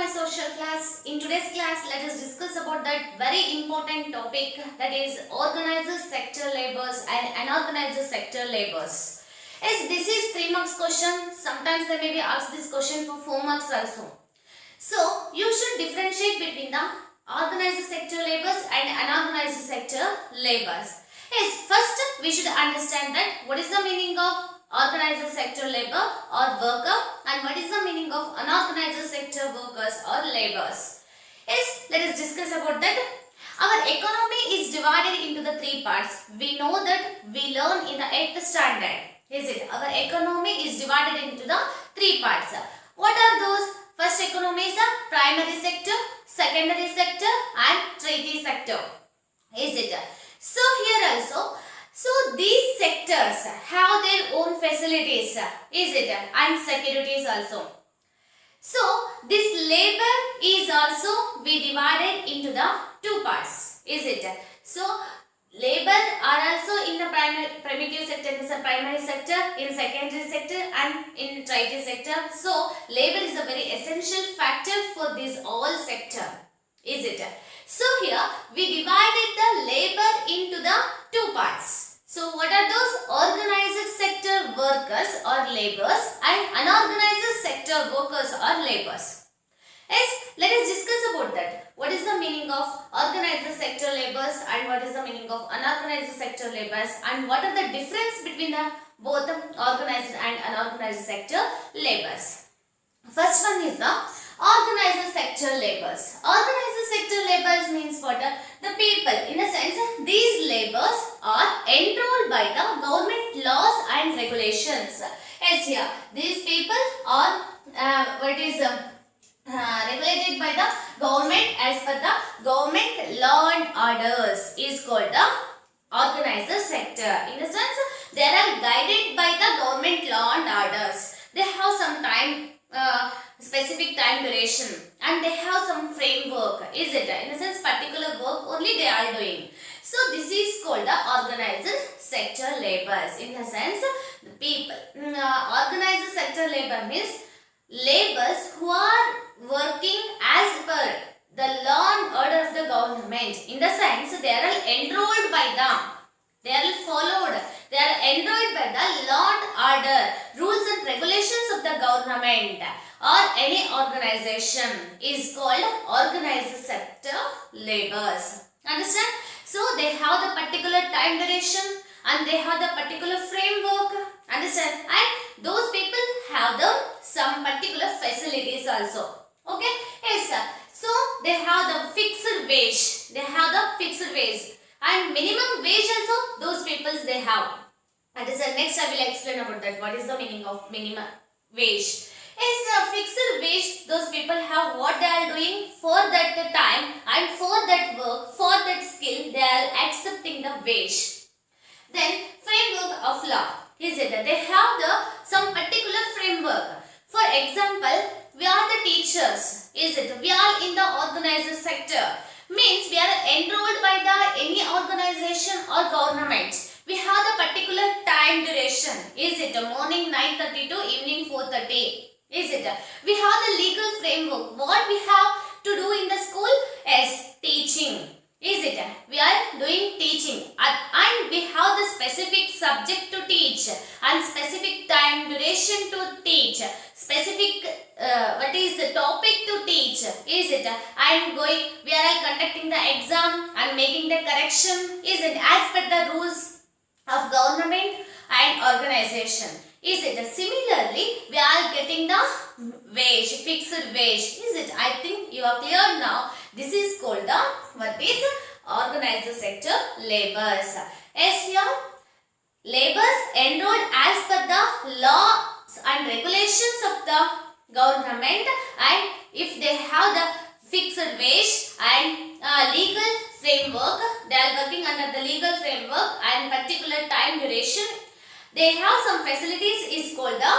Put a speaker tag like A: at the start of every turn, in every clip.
A: my social class. In today's class, let us discuss about that very important topic, that is organized sector labors and unorganized sector labors. Yes, this is 3 marks question. Sometimes they may be asked this question for 4 marks also. So, you should differentiate between the organized sector labors and unorganized sector labors. Yes, first we should understand that what is the meaning of organized sector labor or worker and what is the meaning of unorganized sector workers or laborers. Yes, let us discuss about that. Our economy is divided into the 3 parts. We know that we learn in the 8th standard. Is it? Our economy is divided into the 3 parts. What are those? First economy is the primary sector, secondary sector and tertiary sector. Is it? So here also, so these sectors have their own facilities, is it? And securities also. So this labor is also be divided into the 2 parts, is it? So labor are also in the primitive sector, in the primary sector, in secondary sector and in tertiary sector. So labor is a very essential factor for this all sector, is it? So here we divided the labor into the 2 parts. So what are those? Organized sector workers or laborers and unorganized sector workers or laborers. Yes, let us discuss about that. What is the meaning of organized sector laborers and what is the meaning of unorganized sector laborers and what are the difference between the both organized and unorganized sector laborers. First one is the organized sector laborers. Organized sector laborers means what? The people, in a sense, these laborers are enrolled by the government laws and regulations. Yes, here, these people are regulated by the government as per the government law and orders is called the organized sector. In a sense, they are guided by the government law and orders. They have some time, specific time duration and they have some framework, is it? In a sense, particular work only they are doing. So this is called the organized sector laborers. In the sense, the people, organized sector labor means laborers who are working as per the law and order of the government. In the sense, they are enrolled by them. They are followed. They are enrolled by the law and order, rules and regulations of the government or any organization is called organized sector laborers. Understand? So they have the particular time duration and they have the particular framework. Understand? And those people have the some particular facilities also. Okay? Yes, sir. So they have the fixed wage. They have the fixed wage. And minimum wage also those peoples they have. And next I will explain about that. What is the meaning of minimum wage? Is a fixed wage. Those people have what they are doing for that time and for that work, for that skill, they are accepting the wage. Then framework of law. Is it? They have the some particular framework. For example, we are the teachers. Is it? We are in the organized sector. Means we are enrolled by the any organization or government. We have the particular time duration. Is it? Morning 9:30 to evening 4:30. Is it? We have the legal framework. What we have to do in the school is teaching. Is it? We are doing teaching and we have the specific subject to teach and specific time duration to teach. Specific what is the topic to teach, is it? And we are conducting the exam and making the correction, is it? As per the rules of government and organization, is it? Similarly, we are getting the wage, fixed wage, is it? I think you are clear now. This is called the what is organized sector laborers. Yes, here laborers enrolled as per the laws and regulations of the government, and if they have the fixed wage and legal framework, they are working under the legal framework and particular time duration, they have some facilities is called the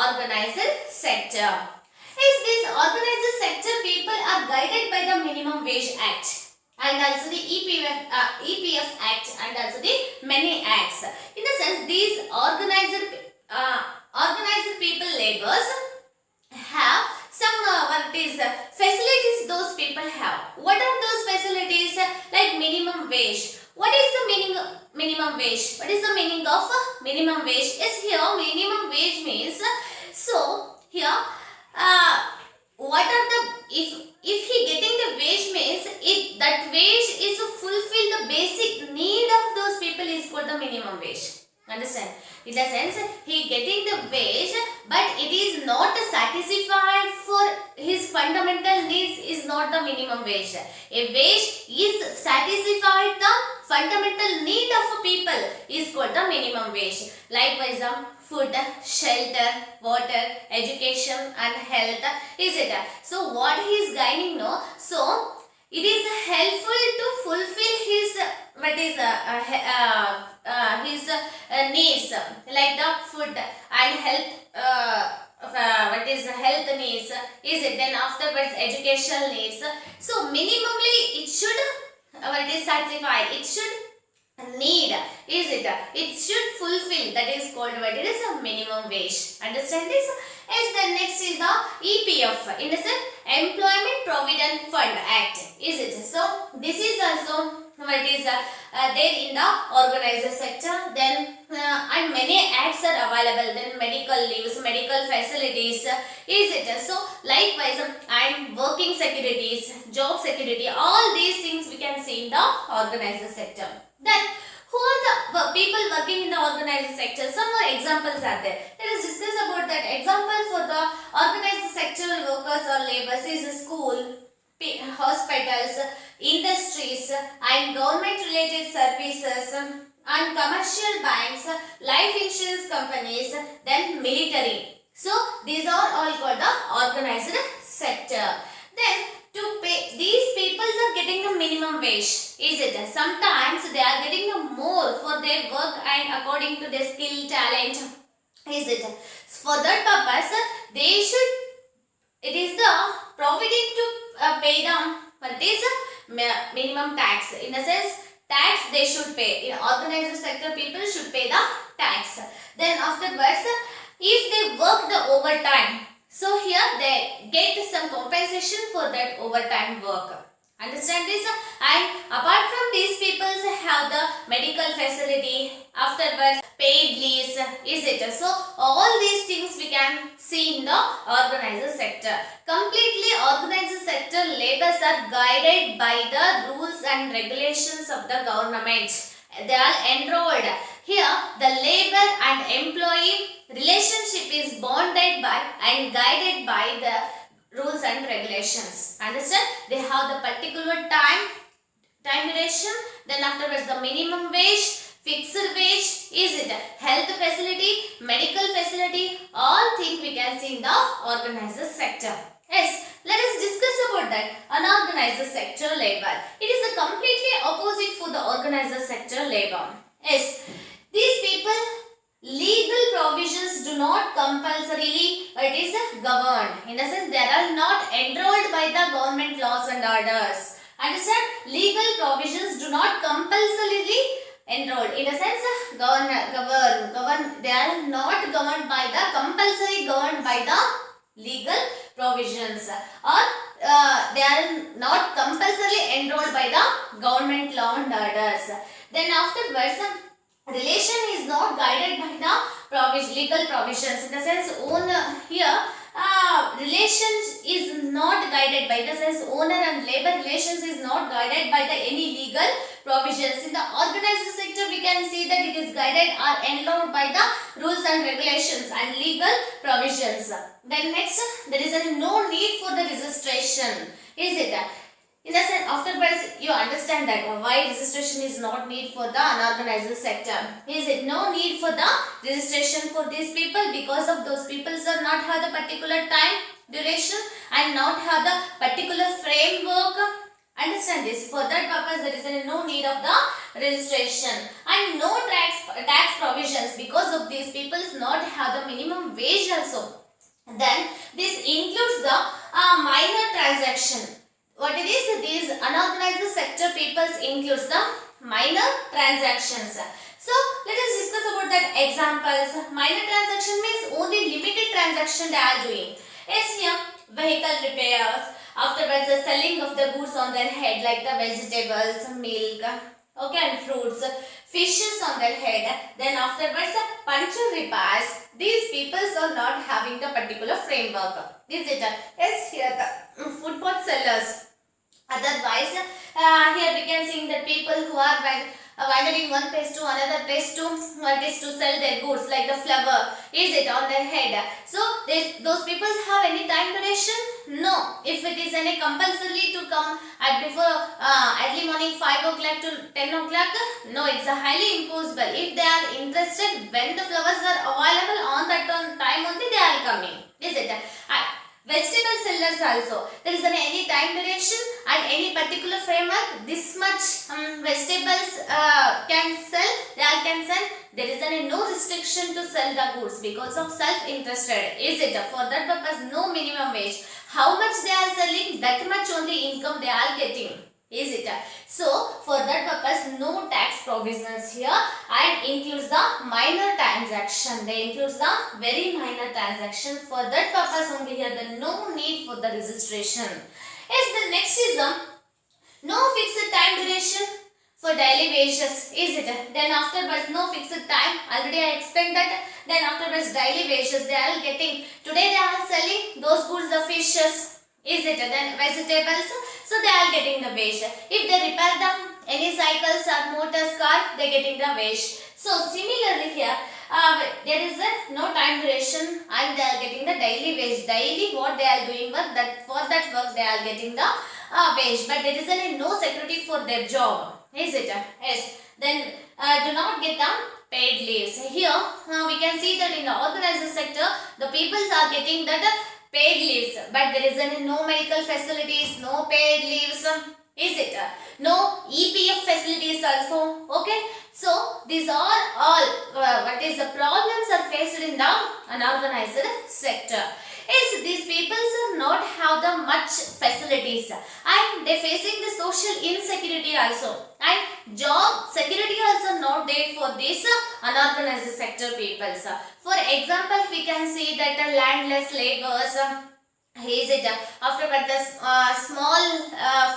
A: organized sector. Is this organized sector people are guided by the Minimum Wage Act and also the EPF Act and also the many acts. In the sense, these organized people laborers have some what is facilities those people have. What are those facilities? Like minimum wage. What is the meaning of minimum wage? What is the meaning of minimum wage? Is here minimum wage means, so here what are the, if he getting the wage means it, that wage is to fulfill the basic need of those people is called the minimum wage. Understand? In the sense he getting the wage but it is not satisfied for his fundamental needs is not the minimum wage. A wage is satisfied the fundamental need of a people is called the minimum wage. Likewise, food, shelter, water, education and health is it. So what he is gaining no, so it is helpful to fulfill his what is his needs like the food and health what is health needs is it, then afterwards educational needs. So minimally it should what is satisfied, it should need is it, it should fulfill, that is called what it is a minimum wage. Understand this? Yes, then next is the EPF, in the sense Employment Provident Fund Act is it. So this is also what is there in the organizer sector. Then and many acts are available, then medical leaves, medical facilities is it. So likewise and working securities, job security, all these things we can see in the organizer sector. Then who are the people working in the organizer sector? Some more examples are there. Let us discuss about that. Example for the organizer sector workers or laborers is school, hospitals, industries and government related services and commercial banks, life insurance companies, then military. So these are all called the organized sector. Then to pay, these people are getting the minimum wage, is it? Sometimes they are getting more for their work and according to their skill, talent, is it? For that purpose, they should, it is the providing to pay them what is minimum tax. In a sense, tax they should pay. In organized sector, people should pay the tax. Then afterwards, if they work the overtime, so here they get some compensation for that overtime work. Understand this? And apart from these people have the medical facility, afterwards paid leaves, is it? So all these things we can see in the organized sector. Completely organized sector laborers are guided by the rules and regulations of the government. They are enrolled. Here the labor and employee relationship is bonded by and guided by the rules and regulations. Understand? They have the particular time duration, then afterwards the minimum wage, fixed wage, is it health facility, medical facility, all things we can see in the organized sector. Yes, let us discuss about that unorganized sector labor. It is a completely opposite for the organized sector labor. Yes, these people legal provisions do not compulsorily govern. In the sense they are not enrolled by the government laws and orders. Understand? Legal provisions do not compulsorily enrolled. In a sense govern, they are not governed by the compulsory governed by the legal provisions, or they are not compulsorily enrolled by the government law and orders. Then afterwards, relation is not guided by the legal provisions. In the sense, here relations is not guided by the sense owner and labor relations is not guided by the any legal provisions. In the organized sector, we can see that it is guided or endowed by the rules and regulations and legal provisions. Then next, there is no need for the registration. Is it? In the sense, afterwards you understand that why registration is not need for the unorganized sector. Is it no need for the registration for these people because of those people are not have the particular time duration and not have the particular framework. Understand this. For that purpose there is no need of the registration and no tax provisions because of these people not have the minimum wage also. Then this includes the minor transaction. What it is, these unorganized sector peoples includes the minor transactions. So let us discuss about that examples. Minor transaction means only limited transaction they are doing. Yes, here vehicle repairs, afterwards the selling of the goods on their head like the vegetables, milk, okay, and fruits, fishes on their head. Then afterwards puncture repairs. These peoples are not having the particular framework. Is it? Yes, here the footpath sellers. Otherwise, here we can see that people who are wandering one place to another place to sell their goods like the flower, is it, on their head. So those people have any time duration? No. If it is any compulsory to come at before early morning 5 o'clock to 10 o'clock, no, it's a highly impossible. If they are interested when the flowers are available on that time only they are coming, is it? Vegetable sellers also, there is any time duration and any particular framework. This much vegetables can sell, they all can sell. There is no restriction to sell the goods because of self-interested. Is it? For that purpose, no minimum wage. How much they are selling, that much only income they are getting. Is it? So, for that purpose, no tax provisions here, and includes the minor transaction. They includes the very minor transaction. For that purpose only here, the no need for the registration. Yes, the next is no fixed time duration for daily wages. Is it? Then afterwards, no fixed time. Already I explained that. Then afterwards, daily wages they are getting. Today they are selling those goods, the fishes. Is it? Then vegetables, so they are getting the wage. If they repair any cycles or motors, car, they are getting the wage. So similarly here, there is no time duration and they are getting the daily wage. Daily what they are doing work, that for that work they are getting the wage. But there is no security for their job. Is it? Yes. Then do not get the paid leaves. Here we can see that in the organized sector, the peoples are getting that paid leaves, but there is no medical facilities, no paid leaves, is it? No EPF facilities also, okay? So, these are all what is the problems are faced in the unorganized sector. Is these people not have the much facilities and they facing the social insecurity also, and job security also not there for this unorganized sector peoples. For example, we can see that the landless laborers, is it, afterward the small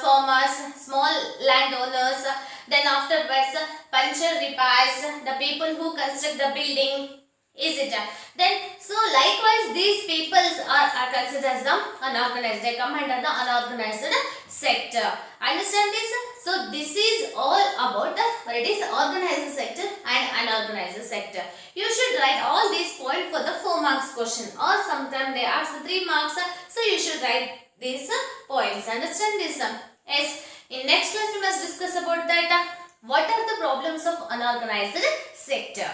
A: farmers, small landowners, then afterwards puncture repairs, the people who construct the building, is it? Then so likewise these peoples are considered as the unorganized. They come under the unorganized sector. Understand this? So this is all about the what it is organized sector and unorganized sector. You should write all these points for the 4 marks question, or sometimes they ask the 3 marks. So you should write these points. Understand this? Yes. In next class we must discuss about that. What are the problems of unorganized sector?